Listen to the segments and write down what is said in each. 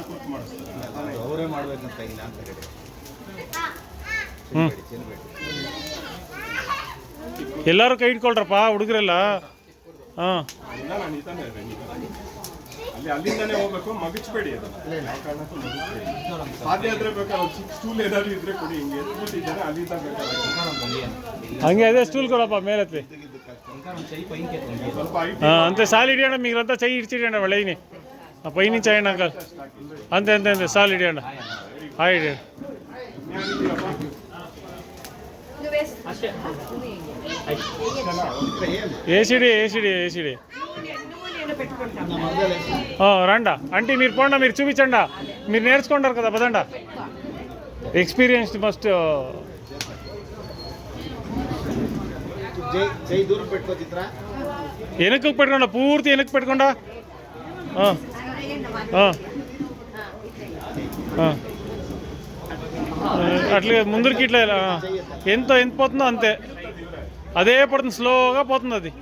ಕೂತ್ ಮಾಡಿಸ್ತಾರೆ. ಅವರೇ ಮಾಡ್ಬೇಕಂತ ಇಲ್ಲ ಅಂತ ಹೇಳಿ. ಎಲ್ಲರೂ ಕೈ ಇಟ್ಕೊಳ್ರಪ್ಪ ಹುಡುಗರೆಲ್ಲ. ಹಾಂ ಇಲ್ಲ ನಾನು ಇದ್ದಾನೆ ಅಲ್ಲಿಂದಾನೇ ಹೋಗ್ಬೇಕು. ಮಗಚ್ಬೇಡಿ ಅದನ್ನ, ಯಾವ ಕಾರಣಕ್ಕೂ ಮಗಚ್ಬೇಡಿ. ಸಾಧ್ಯ ಆದ್ರೆ ಬೇಕಾದ್ರೆ ಒಂದು ಚಿಕ್ಕ ಸ್ಟೂಲ್ ಏನಾದ್ರು ಇದ್ರೆ ಕೊಡಿ. ಹಿಂಗೆ ಎತ್ಬಿಟ್ಟಿದ್ದಾರೆ ಅಲ್ಲಿಂದ ಬೇಕಾದ್ರೆ ಹಂಗೆ ಅದೇ ಸ್ಟೂಲ್ ಕೊಡಪ್ಪ ಮೇಲತ್ತಿ. ಸ್ವಲ್ಪ అంతే సాల్ ఇడియండి మీరంతా చెయ్యి ఇడిచిడియండి వాళ్ళని ఆ పై నుంచి అయ్యండి అంకల్. అంతే అంతే అంతే సాల్ ఇడియండి. హాయ్ ఇడియండి. ఏసిడి ఏసిడి ఏసిడి రండా అంటే మీరు పోండా, మీరు చూపించండా, మీరు నేర్చుకుంటారు కదా పదండా. Experience must. దూరం పెట్టుకో చిత్ర. వెనక్కి పెట్టుకోండా, పూర్తి వెనక్కి పెట్టుకోండా. అట్లా ముందరికి ఇట్లా ఎంత పోతుందో అంతే, అదే పడుతుంది, స్లోగా పోతుంది అది.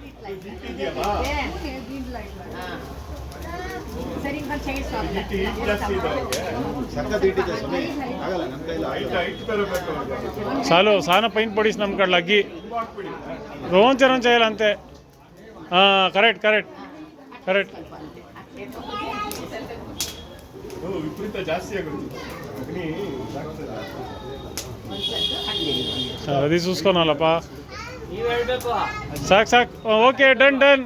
చాలు సాన పైన పడిస్తున్నాం ఇక్కడ లగ్గి. రోంచరం చేయాలి అంతే. Correct correct correct. ವಿಪರೀತ ಜಾಸ್ತಿ ಆಗುತ್ತೆ. అది చూసుకోనాలప్పా. సాక్ సాక్ ఓకే డన్ డన్.